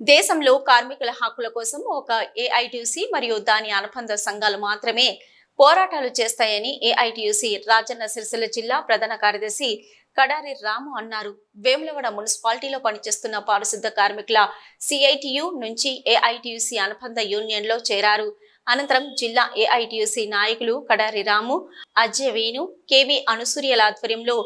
దేశంలో కార్మికుల హక్కుల కోసం ఒక ఏఐటీయూసీ మరియు దాని అనుబంధ సంఘాలు మాత్రమే పోరాటాలు చేస్తాయని ఏఐటీయూసీ రాజన్న సిరిసిల్ల జిల్లా ప్రధాన కార్యదర్శి కడారి రాము అన్నారు. వేములవాడ మున్సిపాలిటీలో పనిచేస్తున్న పారిశుద్ధ కార్మికుల సిఐటియు నుంచి ఏఐటీయూసీ అనుబంధ యూనియన్లో చేరారు. అనంతరం జిల్లా ఏఐటీయూసీ నాయకులు కడారి రాము, అజయ్ వేణు, కేవి అనుసూర్యల ఆధ్వర్యంలో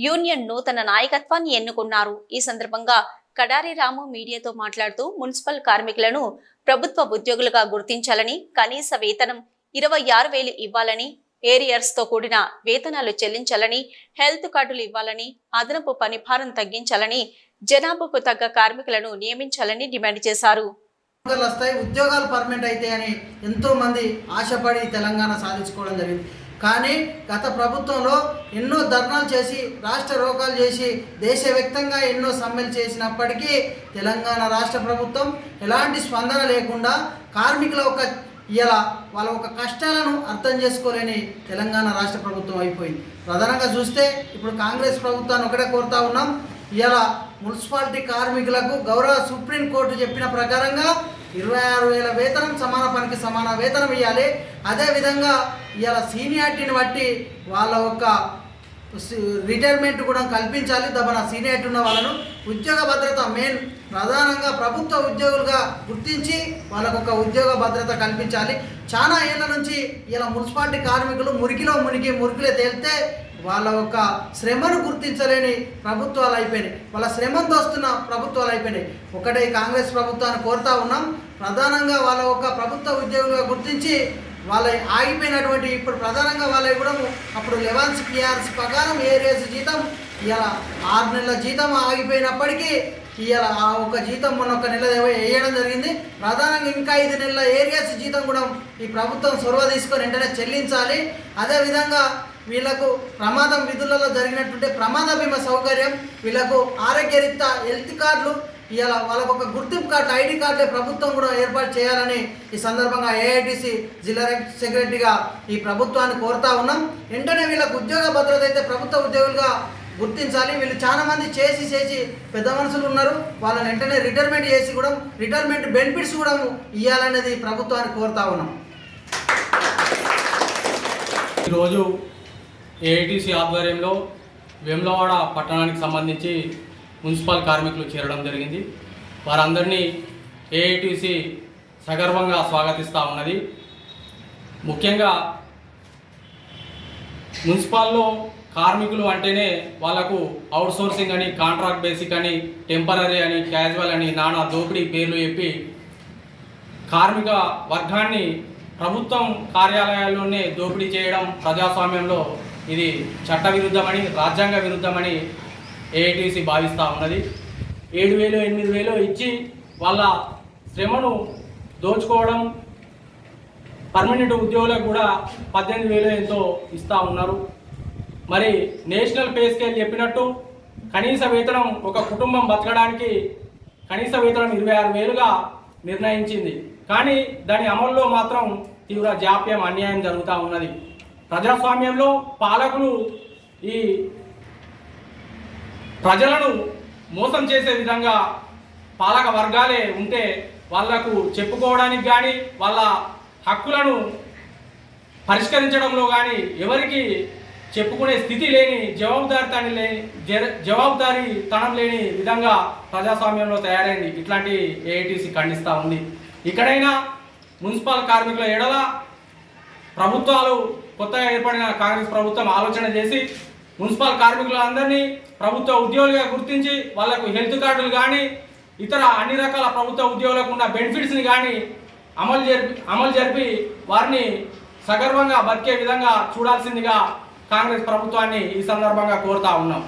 యూనియన్ నూతన నాయకత్వాన్ని ఎన్నుకున్నారు. ఈ సందర్భంగా కడారి రాము మీడియాతో మాట్లాడుతూ మున్సిపల్ కార్మికులను ప్రభుత్వ ఉద్యోగులుగా గుర్తించాలని, కనీస వేతనం 26,000 ఇవ్వాలని, ఏరియర్స్ తో కూడిన వేతనాలు చెల్లించాలని, హెల్త్ కార్డులు ఇవ్వాలని, అదనపు పని భారం తగ్గించాలని, జనాభాకు తగ్గ కార్మికులను నియమించాలని డిమాండ్ చేశారు. ఉద్యోగాలు పర్మనెంట్ అయితే అని ఎంతో మంది ఆశపడి తెలంగాణ సాధించుకోవడం జరిగింది. కానీ గత ప్రభుత్వంలో ఎన్నో ధర్నాలు చేసి రాష్ట్ర రోకాలు చేసి దేశవ్యాప్తంగా ఎన్నో సమ్మెలు చేసినప్పటికీ తెలంగాణ రాష్ట్ర ప్రభుత్వం ఎలాంటి స్పందన లేకుండా కార్మికుల వాళ్ళ కష్టాలను అర్థం చేసుకోలేని తెలంగాణ రాష్ట్ర ప్రభుత్వం అయిపోయింది. ప్రధానంగా చూస్తే ఇప్పుడు కాంగ్రెస్ ప్రభుత్వాన్ని ఒకటే కోరుతా ఉన్నాం. ఇలా మున్సిపాలిటీ కార్మికులకు గౌరవ సుప్రీంకోర్టు చెప్పిన ప్రకారంగా 26,000 వేతనం, సమాన పనికి సమాన వేతనం ఇవ్వాలి. అదేవిధంగా ఇలా సీనియారిటీని బట్టి వాళ్ళ రిటైర్మెంట్ కూడా కల్పించాలి. దబన సీనియారిటీ ఉన్న వాళ్ళను ఉద్యోగ భద్రత ప్రధానంగా ప్రభుత్వ ఉద్యోగులుగా గుర్తించి వాళ్ళకు ఉద్యోగ భద్రత కల్పించాలి. చాలా ఏళ్ళ నుంచి ఇలా మున్సిపాలిటీ కార్మికులు మురికిలో తేలితే వాళ్ళ శ్రమను గుర్తించలేని ప్రభుత్వాలు అయిపోయినాయి. వాళ్ళ శ్రమను దోస్తున్న ప్రభుత్వాలు అయిపోయినాయి. ఒకటే కాంగ్రెస్ ప్రభుత్వాన్ని కోరుతా ఉన్నాం. ప్రధానంగా వాళ్ళ ప్రభుత్వ ఉద్యోగులుగా గుర్తించి వాళ్ళ ఆగిపోయినటువంటి ఇప్పుడు ప్రధానంగా వాళ్ళవి కూడా అప్పుడు 11 PRC ప్రకారం ఏరియస్ జీతం ఇలా 6 నెలల జీతం ఆగిపోయినప్పటికీ ఇలా జీతం మొన్న 1 నెల వేయడం జరిగింది. ప్రధానంగా ఇంకా 5 నెలల ఏరియస్ జీతం కూడా ఈ ప్రభుత్వం చొరవ తీసుకొని వెంటనే చెల్లించాలి. అదేవిధంగా వీళ్ళకు ప్రమాదం విధులలో జరిగినటువంటి ప్రమాద బీమా సౌకర్యం, వీళ్ళకు ఆరోగ్యరీత్యా హెల్త్ కార్డులు, ఇలా వాళ్ళకు గుర్తింపు కార్డు, ఐడి కార్డులే ప్రభుత్వం కూడా ఏర్పాటు చేయాలని ఈ సందర్భంగా ఏఐటీసీ జిల్లా సెక్రటరీగా ఈ ప్రభుత్వాన్ని కోరుతా ఉన్నాం. వెంటనే వీళ్ళకు ఉద్యోగ భద్రత అయితే ప్రభుత్వ ఉద్యోగులుగా గుర్తించాలి. వీళ్ళు చాలా మంది చేసి పెద్ద మనుషులు ఉన్నారు. వాళ్ళని వెంటనే రిటైర్మెంట్ చేసి కూడా రిటైర్మెంట్ బెనిఫిట్స్ కూడా ఇవ్వాలనేది ప్రభుత్వాన్ని కోరుతా ఉన్నాం. ఈరోజు ఏఐటీసీ ఆధ్వర్యంలో వేములవాడ పట్టణానికి సంబంధించి మున్సిపల్ కార్మికులు చేరడం జరిగింది. వారందరినీ ఏఐటీసీ సగర్వంగా స్వాగతిస్తూ ఉన్నది. ముఖ్యంగా మున్సిపాల్లో కార్మికులు అంటేనే వాళ్లకు అవుట్సోర్సింగ్ అని, కాంట్రాక్ట్ బేసిక్ అని, టెంపరరీ అని, క్యాజువల్ అని నానా దోపిడీ పేర్లు చెప్పి కార్మిక వర్గాన్ని ప్రభుత్వం కార్యాలయాల్లోనే దోపిడీ చేయడం ప్రజాస్వామ్యంలో ఇది చట్ట విరుద్ధమని, రాజ్యాంగ విరుద్ధమని ఏఐటీసీ భావిస్తూ ఉన్నది. 7,000 8,000 ఇచ్చి వాళ్ళ శ్రమను దోచుకోవడం, పర్మనెంట్ ఉద్యోగులకు కూడా 18,000 ఎంతో ఇస్తూ ఉన్నారు. మరి నేషనల్ పే స్కేల్ చెప్పినట్టు కనీస వేతనం ఒక కుటుంబం బతకడానికి కనీస వేతనం 26,000గా నిర్ణయించింది. కానీ దాని అమల్లో మాత్రం తీవ్ర జాప్యం, అన్యాయం జరుగుతూ ఉన్నది. ప్రజాస్వామ్యంలో పాలకులు ఈ ప్రజలను మోసం చేసే విధంగా పాలక వర్గాలే ఉంటే వాళ్లకు చెప్పుకోవడానికి కానీ, వాళ్ళ హక్కులను పరిష్కరించడంలో కానీ ఎవరికి చెప్పుకునే స్థితి లేని, జవాబుదారీతనం లేని విధంగా ప్రజాస్వామ్యంలో తయారైంది. ఇట్లాంటి ఏఐటీసీ ఖండిస్తూ ఉంది. ఇక్కడైనా మున్సిపల్ కార్మికుల ఎడల ప్రభుత్వాలు, కొత్తగా ఏర్పడిన కాంగ్రెస్ ప్రభుత్వం ఆలోచన చేసి మున్సిపల్ కార్మికులందరినీ ప్రభుత్వ ఉద్యోగులుగా గుర్తించి వాళ్లకు హెల్త్ కార్డులు కానీ, ఇతర అన్ని రకాల ప్రభుత్వ ఉద్యోగులకు ఉన్న బెనిఫిట్స్ని కానీ అమలు జరిపి వారిని సగర్వంగా బతికే విధంగా చూడాల్సిందిగా కాంగ్రెస్ ప్రభుత్వాన్ని ఈ సందర్భంగా కోరుతా ఉన్నాం.